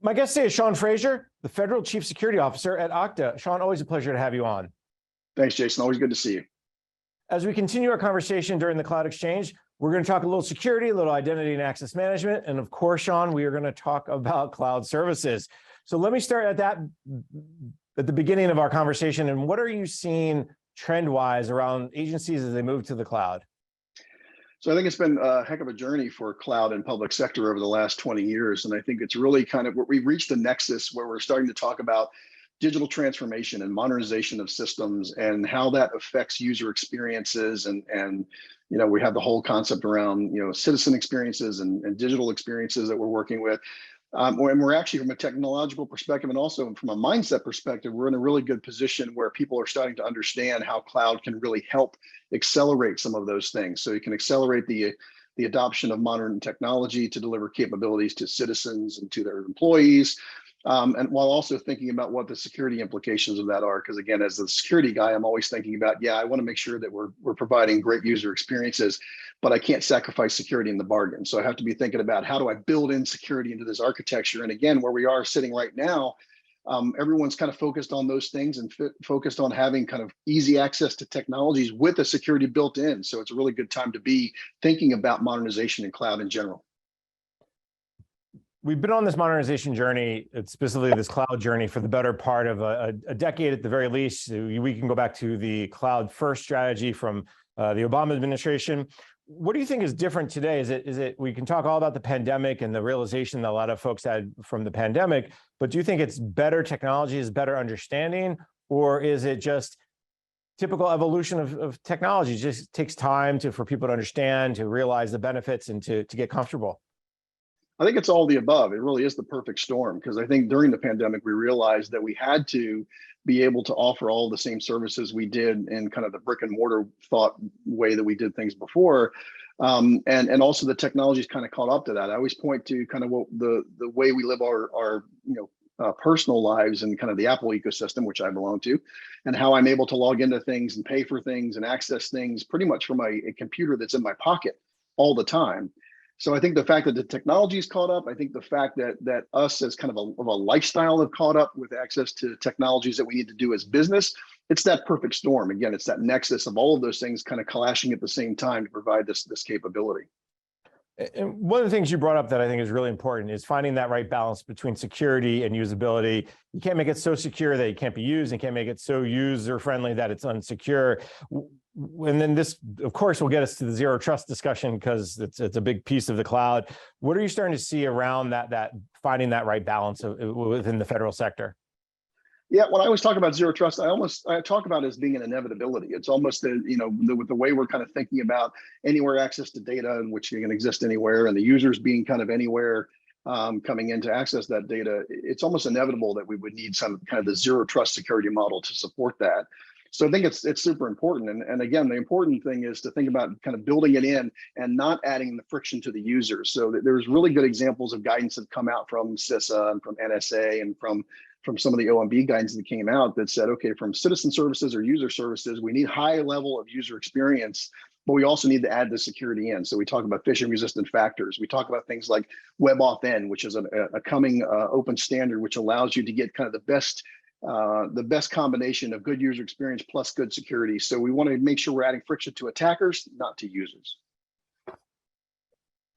My guest today is Sean Frazier, the Federal Chief Security Officer at Okta. Sean, always a pleasure to have you on. Thanks, Jason. Always good to see you. As we continue our conversation during the Cloud Exchange, we're going to talk a little security, a little identity and access management, and of course, Sean, we are going to talk about cloud services. So let me start at the beginning of our conversation. And what are you seeing trend-wise around agencies as they move to the cloud? So I think it's been a heck of a journey for cloud and public sector over the last 20 years. And I think it's really kind of where we've reached the nexus where we're starting to talk about digital transformation and modernization of systems and how that affects user experiences. And you know, we have the whole concept around, you know, citizen experiences and digital experiences that we're working with. And we're actually, from a technological perspective and also from a mindset perspective, we're in a really good position where people are starting to understand how cloud can really help accelerate some of those things. So you can accelerate the adoption of modern technology to deliver capabilities to citizens and to their employees. And while also thinking about what the security implications of that are, because again, as the security guy, I'm always thinking about, yeah, I want to make sure that we're providing great user experiences, but I can't sacrifice security in the bargain. So I have to be thinking about how do I build in security into this architecture? And again, where we are sitting right now, everyone's kind of focused on those things and focused on having kind of easy access to technologies with the security built in. So it's a really good time to be thinking about modernization and cloud in general. We've been on this modernization journey, specifically this cloud journey, for the better part of a decade at the very least. We can go back to the cloud first strategy from the Obama administration. What do you think is different today? Is it we can talk all about the pandemic and the realization that a lot of folks had from the pandemic, but do you think it's better technology, is better understanding, or is it just typical evolution of technology? It just takes time for people to understand, to realize the benefits, and to get comfortable? I think it's all the above. It really is the perfect storm, because I think during the pandemic, we realized that we had to be able to offer all the same services we did in kind of the brick and mortar thought way that we did things before. And also the technology's kind of caught up to that. I always point to kind of what the way we live our personal lives and kind of the Apple ecosystem, which I belong to, and how I'm able to log into things and pay for things and access things pretty much from a computer that's in my pocket all the time. So I think the fact that the technology is caught up, I think the fact that us as kind of a lifestyle have caught up with access to technologies that we need to do as business, it's that perfect storm. Again, it's that nexus of all of those things kind of clashing at the same time to provide this capability. And one of the things you brought up that I think is really important is finding that right balance between security and usability. You can't make it so secure that it can't be used, and can't make it so user-friendly that it's unsecure. And then this, of course, will get us to the zero trust discussion, because it's a big piece of the cloud. What are you starting to see around that finding that right balance within the federal sector? Yeah, when I always talk about zero trust, I talk about it as being an inevitability. It's almost with the way we're kind of thinking about anywhere access to data, in which can exist anywhere, and the users being kind of anywhere coming in to access that data. It's almost inevitable that we would need some kind of the zero trust security model to support that. So I think it's super important. And again, the important thing is to think about kind of building it in and not adding the friction to the users. So there's really good examples of guidance that come out from CISA and from NSA and from some of the OMB guidance that came out that said, okay, from citizen services or user services, we need high level of user experience, but we also need to add the security in. So we talk about phishing resistant factors. We talk about things like WebAuthn, which is a coming open standard, which allows you to get kind of the best combination of good user experience plus good security. So we want to make sure we're adding friction to attackers, not to users.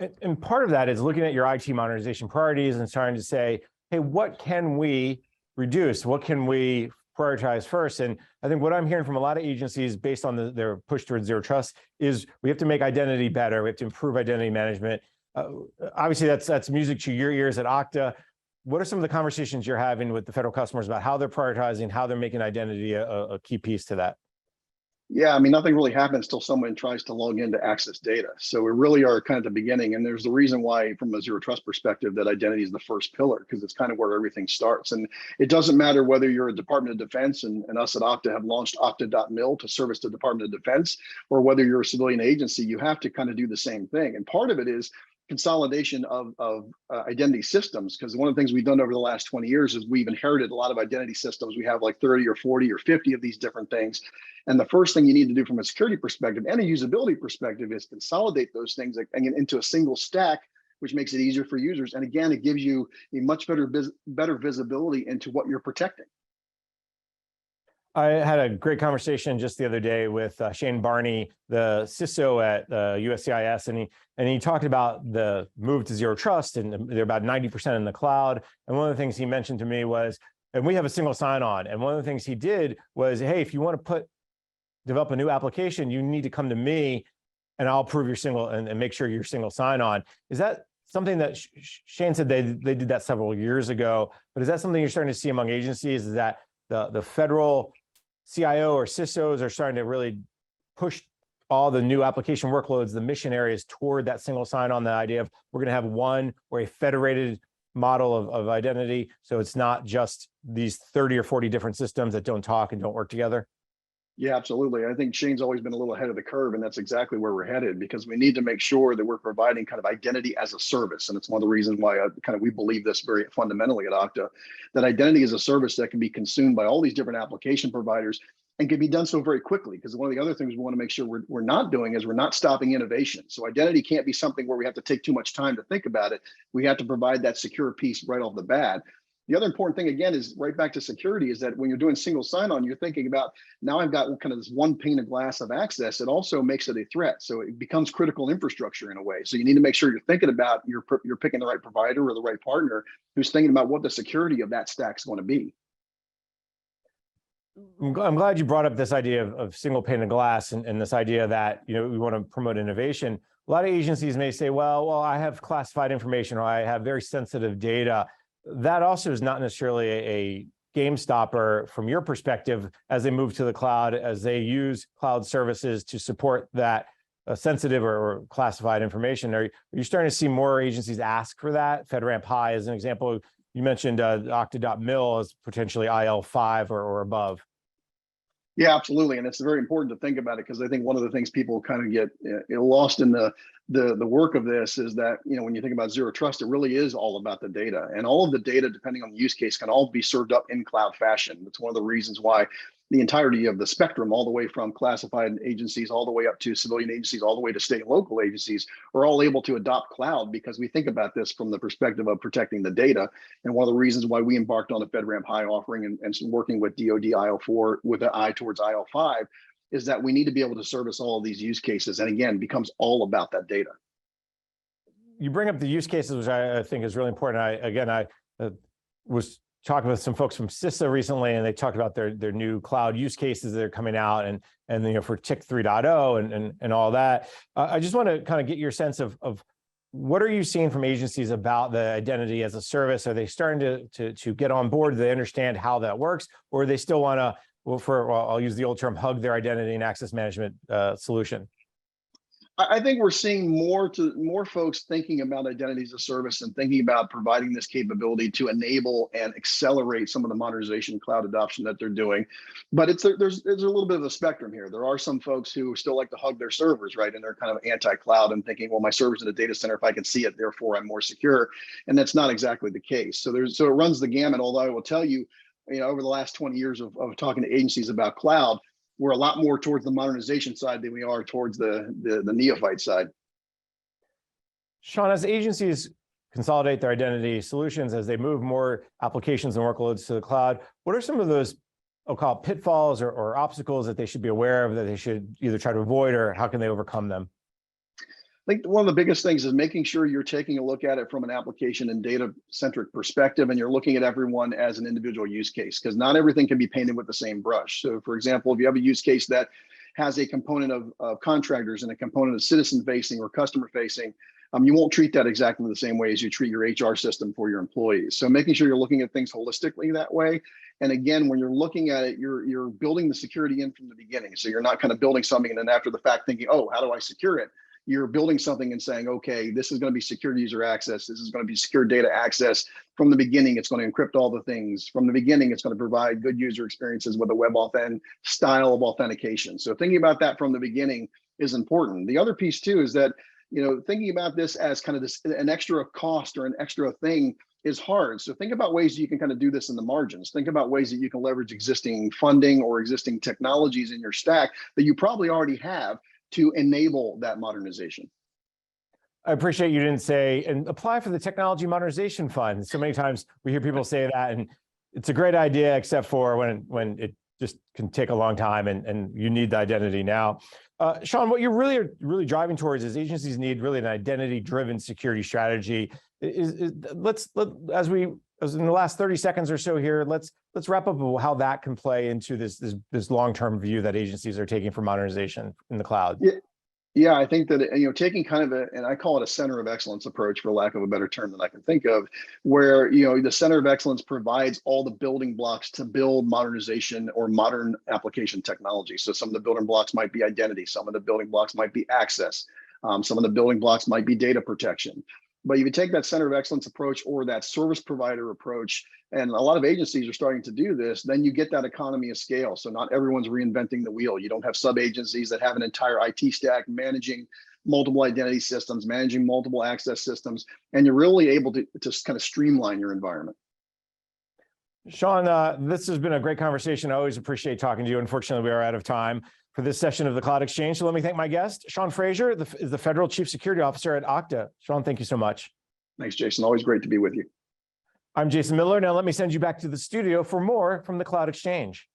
And part of that is looking at your IT modernization priorities and starting to say, hey, what can we reduce? What can we prioritize first? And I think what I'm hearing from a lot of agencies based on their push towards zero trust is we have to make identity better. We have to improve identity management. Obviously, that's music to your ears at Okta. What are some of the conversations you're having with the federal customers about how they're prioritizing, how they're making identity a key piece to that? Yeah, I mean, nothing really happens till someone tries to log in to access data. So we really are kind of the beginning. And there's the reason why, from a zero trust perspective, that identity is the first pillar, because it's kind of where everything starts. And it doesn't matter whether you're a Department of Defense, and us at Okta have launched Okta.mil to service the Department of Defense, or whether you're a civilian agency, you have to kind of do the same thing. And part of it is consolidation of identity systems, because one of the things we've done over the last 20 years is we've inherited a lot of identity systems. We have like 30 or 40 or 50 of these different things. And the first thing you need to do from a security perspective and a usability perspective is consolidate those things into a single stack which makes it easier for users. And again, it gives you a much better visibility into what you're protecting. I had a great conversation just the other day with Shane Barney, the CISO at USCIS, and he talked about the move to zero trust, and they're about 90% in the cloud. And one of the things he mentioned to me was, and we have a single sign-on, and one of the things he did was, hey, if you want to develop a new application, you need to come to me, and I'll approve your single and make sure you're single sign-on. Is that something that Shane said they did that several years ago? But is that something you're starting to see among agencies? Is that the federal CIO or CISOs are starting to really push all the new application workloads, the mission areas toward that single sign-on, the idea of we're going to have one or a federated model of identity, so it's not just these 30 or 40 different systems that don't talk and don't work together? Yeah, absolutely. I think Shane's always been a little ahead of the curve, and that's exactly where we're headed, because we need to make sure that we're providing kind of identity as a service. And it's one of the reasons why we believe this very fundamentally at Okta, that identity is a service that can be consumed by all these different application providers and can be done so very quickly. Because one of the other things we want to make sure we're not doing is we're not stopping innovation. So identity can't be something where we have to take too much time to think about it. We have to provide that secure piece right off the bat. The other important thing, again, is right back to security, is that when you're doing single sign-on, you're thinking about, now I've got kind of this one pane of glass of access. It also makes it a threat. So it becomes critical infrastructure in a way. So you need to make sure you're thinking about, you're picking the right provider or the right partner who's thinking about what the security of that stack is going to be. I'm glad you brought up this idea of single pane of glass and this idea that, we want to promote innovation. A lot of agencies may say, well, I have classified information, or I have very sensitive data. That also is not necessarily a game stopper from your perspective as they move to the cloud, as they use cloud services to support that sensitive or classified information. Are you starting to see more agencies ask for that? FedRAMP High is an example. You mentioned Okta.mil as potentially IL5 or above. Yeah, absolutely. And it's very important to think about it, because I think one of the things people kind of get lost in the work of this is that, when you think about zero trust, it really is all about the data, and all of the data, depending on the use case, can all be served up in cloud fashion. That's one of the reasons why the entirety of the spectrum, all the way from classified agencies, all the way up to civilian agencies, all the way to state and local agencies, are all able to adopt cloud, because we think about this from the perspective of protecting the data. And one of the reasons why we embarked on the FedRAMP High offering and working with DoD IL4 with an eye towards IL5 is that we need to be able to service all of these use cases. And again, becomes all about that data. You bring up the use cases, which I think is really important. I was talking with some folks from CISA recently, and they talked about their new cloud use cases that are coming out, and for TIC 3.0 and all that. I just want to kind of get your sense of what are you seeing from agencies about the identity as a service? Are they starting to get on board? Do they understand how that works, or do they still want to, I'll use the old term, hug their identity and access management solution? I think we're seeing more folks thinking about identity as a service and thinking about providing this capability to enable and accelerate some of the modernization cloud adoption that they're doing. But there's a little bit of a spectrum here. There are some folks who still like to hug their servers, right? And they're kind of anti-cloud and thinking, well, my server's in a data center, if I can see it, therefore I'm more secure. And that's not exactly the case. So it runs the gamut. Although I will tell you, over the last 20 years of talking to agencies about cloud, we're a lot more towards the modernization side than we are towards the neophyte side. Sean, as agencies consolidate their identity solutions, as they move more applications and workloads to the cloud, what are some of those, I'll call it pitfalls or obstacles that they should be aware of, that they should either try to avoid, or how can they overcome them? I think one of the biggest things is making sure you're taking a look at it from an application and data-centric perspective, and you're looking at everyone as an individual use case, because not everything can be painted with the same brush. So for example, if you have a use case that has a component of contractors and a component of citizen-facing or customer-facing, you won't treat that exactly the same way as you treat your HR system for your employees. So making sure you're looking at things holistically that way. And again, when you're looking at it, you're building the security in from the beginning. So you're not kind of building something and then after the fact thinking, oh, how do I secure it? You're building something and saying, okay, this is going to be secure user access. This is going to be secure data access. From the beginning, it's going to encrypt all the things. From the beginning, it's going to provide good user experiences with a WebAuthn style of authentication. So thinking about that from the beginning is important. The other piece too is that, thinking about this as kind of an extra cost or an extra thing is hard. So think about ways you can kind of do this in the margins. Think about ways that you can leverage existing funding or existing technologies in your stack that you probably already have to enable that modernization. I appreciate you didn't say, and apply for the Technology Modernization Fund. So many times we hear people say that, and it's a great idea, except for when it just can take a long time and you need the identity now. Sean, what you're really driving towards is agencies need really an identity-driven security strategy. As in the last 30 seconds or so here, let's wrap up how that can play into this long-term view that agencies are taking for modernization in the cloud. Yeah, I think that, taking kind of and I call it a center of excellence approach, for lack of a better term that I can think of, where, the center of excellence provides all the building blocks to build modernization or modern application technology. So some of the building blocks might be identity. Some of the building blocks might be access. Some of the building blocks might be data protection. But if you take that center of excellence approach or that service provider approach, and a lot of agencies are starting to do this, then you get that economy of scale. So not everyone's reinventing the wheel. You don't have sub-agencies that have an entire IT stack managing multiple identity systems, managing multiple access systems, and you're really able to kind of streamline your environment. Sean, this has been a great conversation. I always appreciate talking to you. Unfortunately, we are out of time for this session of the Cloud Exchange. So let me thank my guest, Sean Frazier, is the Federal Chief Security Officer at Okta. Sean, thank you so much. Thanks, Jason. Always great to be with you. I'm Jason Miller. Now let me send you back to the studio for more from the Cloud Exchange.